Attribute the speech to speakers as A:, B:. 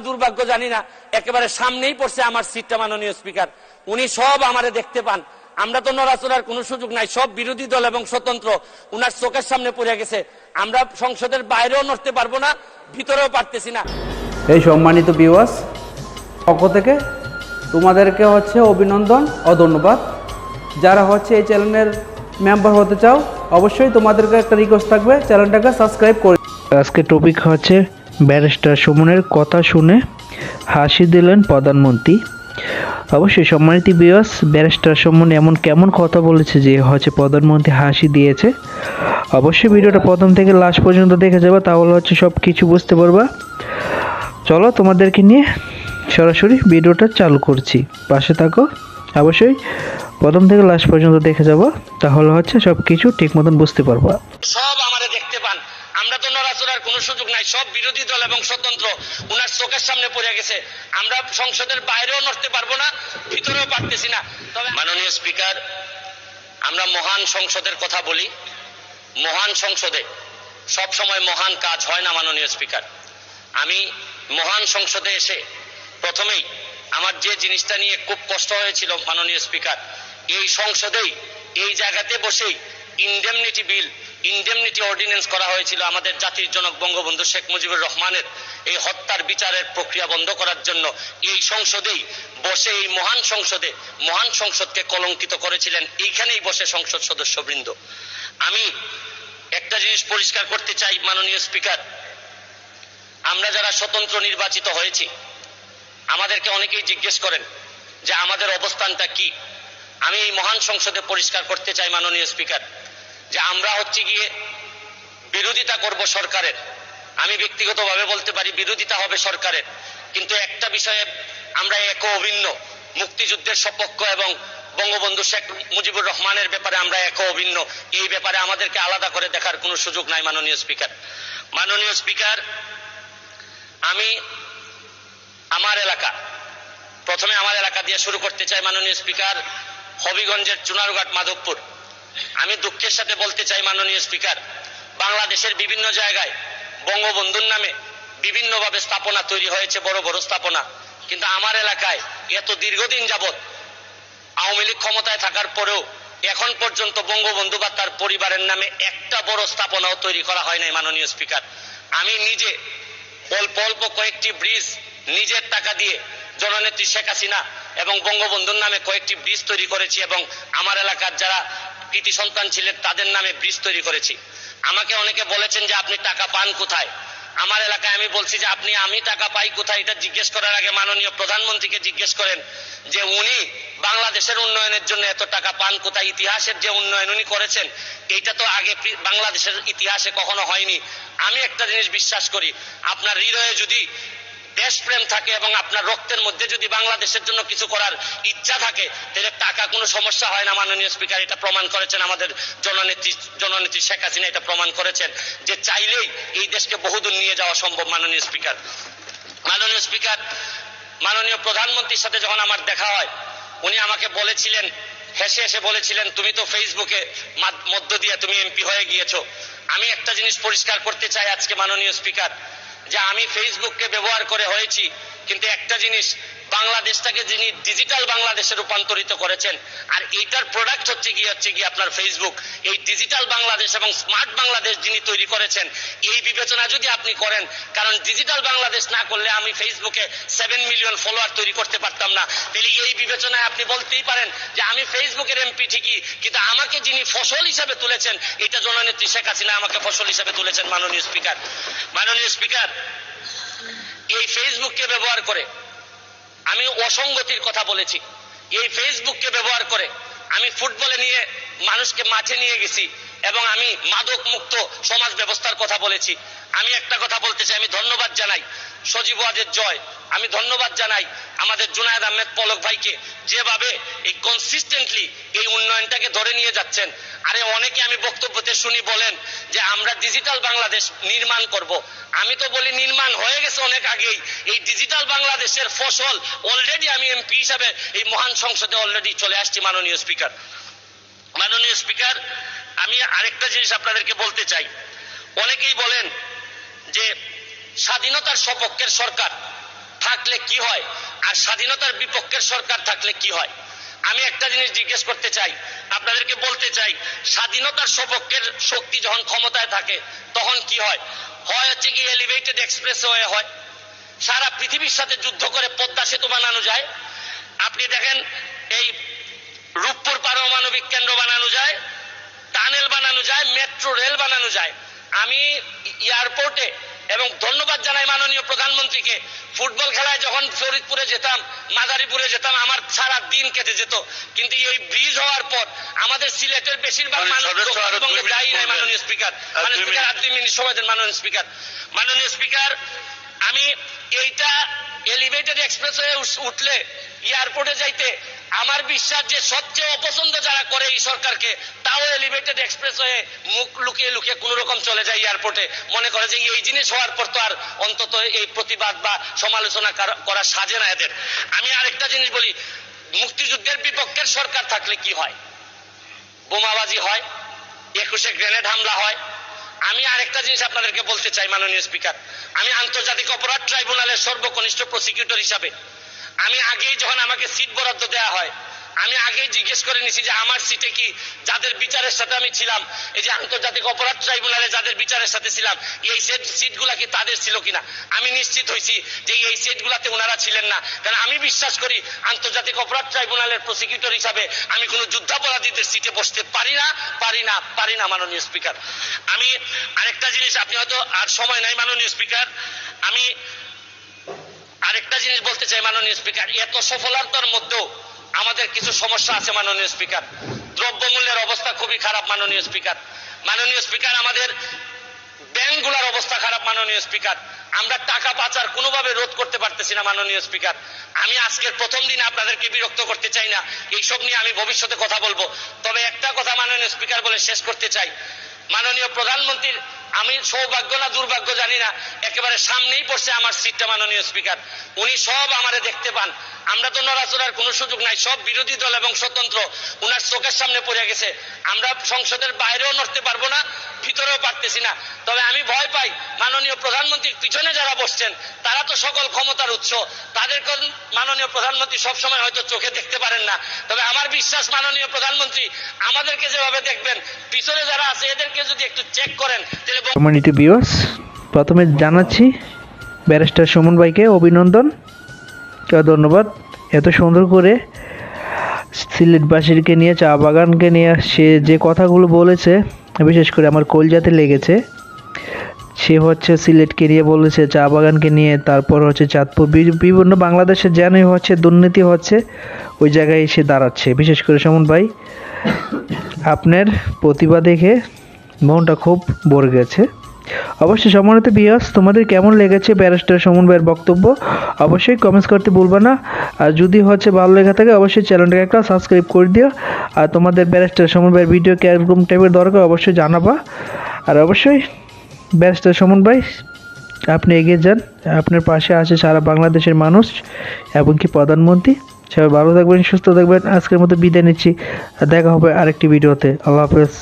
A: দুর্ভাগ্য জানি না, একেবারে সামনেই পড়ছে আমার সিটটা মাননীয় স্পিকার। উনি সব আমারে দেখতে পান, আমরা তো নড়াচড়ার কোনো সুযোগ নাই, সব বিরোধী দল এবং স্বতন্ত্র উনার চোখের সামনে পড়ে গেছে। আমরা সংসদের বাইরেও নড়তে পারবো না, ভিতরেও পারতেছি না।
B: এই সম্মানিত ভিউয়ার্স পক্ষ থেকে তোমাদেরকে অভিনন্দন ও ধন্যবাদ। যারা এই চ্যানেলের মেম্বার হতে চাও, অবশ্যই তোমাদেরকে একটা রিকোয়েস্ট থাকবে, চ্যানেলটাকে সাবস্ক্রাইব করে।
C: আজকে টপিক ব্যারিস্টার সুমনের কথা শুনে হাসি দিলেন প্রধানমন্ত্রী। অবশ্যই সম্মানিত ভিউয়ার্স, ব্যারিস্টার সুমন এমন কেমন কথা বলেছে যে প্রধানমন্ত্রী হাসি দিয়েছে। অবশ্যই ভিডিওটা প্রথম থেকে লাস্ট পর্যন্ত দেখে যাবে, তাহলে সব কিছু বুঝতে পারবা। চলো তোমাদেরকে নিয়ে সরাসরি ভিডিওটা চালু করছি, পাশে থাকো। অবশ্যই প্রথম থেকে লাস্ট পর্যন্ত দেখে যাবো, তাহলে সব কিছু ঠিক মতন বুঝতে পারবা।
A: সব আমারে দেখতে পান, আমরা তো নড়াচড়ার কোনো সুযোগ নাই, সব বিরোধী দল এবং স্বতন্ত্র উনার চোখের সামনে পড়ে গেছে। আমরা সংসদের বাইরেও নড়তে পারবো না, ভিতরেও পারতেছি না। তবে মাননীয় স্পিকার, আমরা মহান সংসদের কথা বলি, মহান সংসদে সব সময় মহান কাজ হয় না মাননীয় স্পিকার। আমি মহান সংসদে এসে প্রথমেই আমার যে জিনিসটা নিয়ে খুব কষ্ট হয়েছিল মাননীয় স্পিকার, এই সংসদেই এই জায়গাতে বসেই ইনডেমনিটি বিল, ইনডেমনিটি অর্ডিন্যান্স করা হয়েছিল আমাদের জাতির জনক বঙ্গবন্ধু শেখ মুজিবুর রহমানের এই হত্যার বিচারের প্রক্রিয়া বন্ধ করার জন্য। এই সংসদেই বসে, এই মহান সংসদে, মহান সংসদকে কলঙ্কিত করেছিলেন এইখানেই বসে সংসদ সদস্যবৃন্দ। আমি একটা জিনিস পরিষ্কার করতে চাই মাননীয় স্পিকার, আমরা যারা স্বতন্ত্র নির্বাচিত হয়েছি, আমাদেরকে অনেকেই জিজ্ঞেস করেন যে আমাদের অবস্থানটা কি। আমি এই মহান সংসদে পরিষ্কার করতে চাই মাননীয় স্পিকার, যে আমরা গিয়ে বিরোধিতা করব সরকারের। আমি ব্যক্তিগতভাবে বলতে পারি বিরোধিতা হবে সরকারের, কিন্তু একটা বিষয়ে আমরা এক অভিন্ন, মুক্তিযুদ্ধের সপক্ষ এবং বঙ্গবন্ধু শেখ মুজিবুর রহমানের ব্যাপারে আমরা এক অভিন্ন। এই ব্যাপারে আমাদেরকে আলাদা করে দেখার কোনো সুযোগ নাই মাননীয় স্পিকার। মাননীয় স্পিকার, আমি আমার এলাকা, প্রথমে আমার এলাকা দিয়ে শুরু করতে চাই মাননীয় স্পিকার, হবিগঞ্জের চুনারুঘাট মাধবপুর। আমি দুঃখের সাথে বলতে চাই মাননীয় স্পিকার, বাংলাদেশের বিভিন্ন জায়গায় বঙ্গবন্ধুর নামে বিভিন্নভাবে স্থাপনা তৈরি হয়েছে, বড় বড় স্থাপনা, কিন্তু আমার এলাকায় এত দীর্ঘদিন যাবৎ আওয়ামী লীগ ক্ষমতায় থাকার পরেও এখন পর্যন্ত বঙ্গবন্ধু বা তার পরিবারের নামে একটা বড় স্থাপনাও তৈরি করা হয় নাই মাননীয় স্পিকার। আমি নিজে অল্প অল্প কয়েকটি ব্রিজ নিজের টাকা দিয়ে জননেত্রী শেখ হাসিনা এবং বঙ্গবন্ধুর নামে কয়েকটি ব্রিজ তৈরি করেছি, এবং আমার এলাকার যারা কৃতি সন্তান ছিলেন তাদের নামে ব্রিজ তৈরি করেছি। আমাকে অনেকে বলেছেন যে আপনি টাকা পান কোথায়। আমার এলাকায় আমি বলছি যে আমি টাকা পাই কোথায়, এটা জিজ্ঞেস করার আগে মাননীয় প্রধানমন্ত্রীকে জিজ্ঞেস করেন যে উনি বাংলাদেশের উন্নয়নের জন্য এত টাকা পান কোথায়। ইতিহাসের যে উন্নয়ন উনি করেছেন, এইটা তো আগে বাংলাদেশের ইতিহাসে কখনো হয়নি। আমি একটা জিনিস বিশ্বাস করি, আপনার হৃদয়ে যদি দেশপ্রেম থাকে এবং আপনার রক্তের মধ্যে যদি বাংলাদেশের জন্য কিছু করার ইচ্ছা থাকে, তাহলে টাকা কোনো সমস্যা হয় না মাননীয় স্পিকার। এটা প্রমাণ করেছেন আমাদের জননেত্রী শেখ হাসিনা, এটা প্রমাণ করেছেন যে চাইলেই এই দেশকে বহুদূর নিয়ে যাওয়া সম্ভব মাননীয় স্পিকার। মাননীয় স্পিকার, মাননীয় প্রধানমন্ত্রীর সাথে যখন আমার দেখা হয়, উনি আমাকে বলেছিলেন, হেসে হেসে বলেছিলেন, তুমি তো ফেসবুকে মধ্য দিয়ে তুমি এমপি হয়ে গিয়েছো। আমি একটা জিনিস পরিষ্কার করতে চাই আজকে মাননীয় স্পিকার, যে আমি ফেসবুককে ব্যবহার করে হয়েছি, কিন্তু একটা জিনিস, বাংলাদেশটাকে যিনি ডিজিটাল বাংলাদেশে রূপান্তরিত করেছেন, আর এইটার প্রোডাক্ট হচ্ছে গিয়ে আপনার ফেসবুক। এই ডিজিটাল বাংলাদেশ এবং স্মার্ট বাংলাদেশ যিনি তৈরি করেছেন, এই বিবেচনা যদি আপনি করেন, কারণ ডিজিটাল বাংলাদেশ না করলে আমি ফেসবুকে 7 মিলিয়ন ফলোয়ার তৈরি করতে পারতাম না। তাহলে এই বিবেচনায় আপনি বলতেই পারেন যে আমি ফেসবুকের এমপি ঠিকই, কিন্তু আমাকে যিনি ফসল হিসাবে তুলেছেন, এটা জননেত্রী শেখ হাসিনা আমাকে ফসল হিসাবে তুলেছেন মাননীয় স্পিকার। মাননীয় স্পিকার, এই ফেসবুককে ব্যবহার করে আমি অসঙ্গতির কথা বলেছি। এই ফেসবুককে ব্যবহার করে আমি ফুটবলে নিয়ে মানুষকে মাঠে নিয়ে গেছি, এবং আমি মাদক মুক্ত সমাজ ব্যবস্থার কথা বলেছি। আমি একটা কথা বলতে চাই, আমি ধন্যবাদ জানাই সজীব ওয়াজেদ জয়, আমি ধন্যবাদ জানাই আমাদের জুনায়েদ আহমেদ পলক ভাইকে, যেভাবে এই কনসিস্টেন্টলি এই উন্নয়নটাকে ধরে নিয়ে যাচ্ছেন। আরে অনেকে আমি বক্তব্যতে শুনি বলেন যে আমরা ডিজিটাল বাংলাদেশ নির্মাণ করব। আমি তো বলি নির্মাণ হয়ে গেছে অনেক আগেই। এই ডিজিটাল বাংলাদেশের ফসল অলরেডি আমি এমপি হিসাবে এই মহান সংসদে অলরেডি চলে আসছি মাননীয় স্পিকার। মাননীয় স্পিকার, আমি আরেকটা জিনিস আপনাদেরকে বলতে চাই। অনেকেই বলেন যে স্বাধীনতার সপক্ষের সরকার, থাকলে কি হয় আর স্বাধীনতার বিপক্ষের সরকার থাকলে কি হয়। আমি একটা জিনিস জিজ্ঞেস করতে চাই, আপনাদেরকে বলতে চাই, স্বাধীনতার সপক্ষের শক্তি যখন ক্ষমতায় থাকে তখন কি হয়? হয় হচ্ছে কি এলিভেটেড এক্সপ্রেসওয়ে হয়, সারা পৃথিবীর সাথে যুদ্ধ করে পদ্মা সেতু বানানো যায়। আপনি দেখেন এই রূপপুর পারমাণবিক কেন্দ্র বানানো যায়, টানেল বানানো যায়, মেট্রো রেল বানানো যায়। আমি এয়ারপোর্টে এবং ধন্যবাদ জানাই মাননীয় প্রধানমন্ত্রীকে, ফুটবল খেলায় যখন ফরিদপুরে যেতাম, মাদারীপুরে যেতাম, আমার সারা দিন কেটে যেত। কিন্তু এই ব্রিজ হওয়ার পর আমাদের সিলেটের বেশিরভাগ মানুষ দক্ষিণবঙ্গে যাই নাই। মাননীয় স্পিকার, আর 2 মিনিট সময় দেন। মাননীয় স্পিকার, আমি এইটা এলিভেটেড এক্সপ্রেসওয়ে উঠলে এয়ারপোর্টে যাইতে আমার বিশ্বাস যে সবচেয়ে অপছন্দ যারা করে এই সরকারকে, তাও এলিভেটেড এক্সপ্রেসওয়ে মুখ লুকিয়ে লুকিয়ে কোন রকম চলে যায় এয়ারপোর্টে, মনে করে যে এই জিনিস হওয়ার পর তো আর অন্তত এই প্রতিবাদ বা সমালোচনা করা সাজে না এদের। আমি আরেকটা জিনিস বলি, মুক্তিযুদ্ধের বিপক্ষের সরকার থাকলে কি হয়? বোমাবাজি হয়, 21-এ গ্রেনেড হামলা হয়। আমি আরেকটা জিনিস আপনাদেরকে বলতে চাই মাননীয় স্পিকার, আমি আন্তর্জাতিক অপরাধ ট্রাইব্যুনালের সর্বকনিষ্ঠ প্রসিকিউটর হিসাবে আমি আগেই যখন আমাকে সিট বরাদ্দ দেওয়া হয়, আমি আগেই জিজ্ঞেস করে নিছি যে আমার সিটে কি যাদের বিচারের সাথে আমি ছিলাম, এই যে আন্তর্জাতিক অপরাধ ট্রাইব্যুনালে যাদের বিচারের সাথে ছিলাম, এই সিটগুলা কি তাদের ছিল কিনা। আমি নিশ্চিত হয়েছি যে এই সিটগুলাতে ওনারা ছিলেন না। কারণ আমি বিশ্বাস করি আন্তর্জাতিক অপরাধ ট্রাইব্যুনালের প্রসিকিউটর হিসাবে আমি কোনো যুদ্ধাপরাধীদের সিটে বসতে পারি না মাননীয় স্পিকার। আমি আরেকটা জিনিস, আপনি হয়তো আর সময় নাই মাননীয় স্পিকার, আমি আরেকটা জিনিস বলতে চাই মাননীয় স্পিকার, এত সফলতার মধ্যেও আমাদের কিছু সমস্যা আছে মাননীয় স্পিকার। দ্রব্যমূল্যের অবস্থা খুবই খারাপ মাননীয় স্পিকার। আমাদের ব্যাংকগুলোর অবস্থা খারাপ মাননীয় স্পিকার। আমরা টাকা পাচার কোনোভাবে রোধ করতে পারতেছি না মাননীয় স্পিকার। আমি আজকের প্রথম দিন আপনাদেরকে বিরক্ত করতে চাই না, এইসব নিয়ে আমি ভবিষ্যতে কথা বলবো। তবে একটা কথা মাননীয় স্পিকার বলে শেষ করতে চাই, মাননীয় প্রধানমন্ত্রীর আমি সৌভাগ্য না দুর্ভাগ্য জানি না, একেবারে সামনেই পড়ছে আমার সিটটা মাননীয় স্পিকার। উনি সব আমারে দেখতে পান, আমরা তো নড়াচড়ার কোনো সুযোগ নাই, সব বিরোধী দল এবং স্বতন্ত্র উনার চোখের সামনে পড়ে গেছে। আমরা সংসদের বাইরেও নড়তে পারবো না, ভিতরেও পারতেছি না। তবে আমি ভয় পাই মাননীয় প্রধানমন্ত্রীর পিছনে যারা বসছেন তারা তো সকল ক্ষমতার উৎস, তাদেরকে মাননীয় প্রধানমন্ত্রী সবসময় হয়তো চোখে দেখতে পারেন না। তবে আমার বিশ্বাস মাননীয় প্রধানমন্ত্রী আমাদেরকে যেভাবে দেখবেন, পিছনে যারা আছে এদেরকে যদি একটু চেক করেন তাহলে।
C: সম্মানিত ভিউয়ার্স, প্রথমে জানাচ্ছি ব্যারিস্টার সুমন ভাইকে অভিনন্দন, ধন্যবাদ। এত সুন্দর করে সিলেটবাসীকে নিয়ে, চা বাগানকে নিয়ে সে যে কথাগুলো বলেছে, বিশেষ করে আমার কলজাতে লেগেছে। সে হচ্ছে সিলেটকে নিয়ে বলেছে, চা বাগানকে নিয়ে, তারপর হচ্ছে চাঁদপুর, বিভিন্ন বাংলাদেশে যেন হচ্ছে দুর্নীতি হচ্ছে ওই জায়গায় এসে দাঁড়াচ্ছে। বিশেষ করে সুমন ভাই, আপনার প্রতিভা দেখে মনটা খুব ভরে গেছে। অবশ্যই সম্মানিত ভিউয়ার্স, তোমাদের কেমন লেগেছে ব্যারিস্টার সুমন ভাইয়ের বক্তব্য অবশ্যই কমেন্টস করতে ভুলবে না। আর যদি হচ্ছে ভালো লেগে থাকে অবশ্যই চ্যানেলটাকে একটা সাবস্ক্রাইব করে দিও। আর তোমাদের ব্যারিস্টার সুমন ভাইয়ের ভিডিও কিরকম টাইপের দরকার অবশ্যই জানাবা। আর অবশ্যই ব্যারিস্টার সুমন ভাই, আপনি এগিয়ে যান, আপনার পাশে আছে সারা বাংলাদেশের মানুষ এবং কি প্রধানমন্ত্রী। সবাই ভালো থাকবেন, সুস্থ থাকবেন। আজকের মতো বিদায় নিচ্ছি, দেখা হবে আরেকটি ভিডিওতে। আল্লাহ হাফেজ।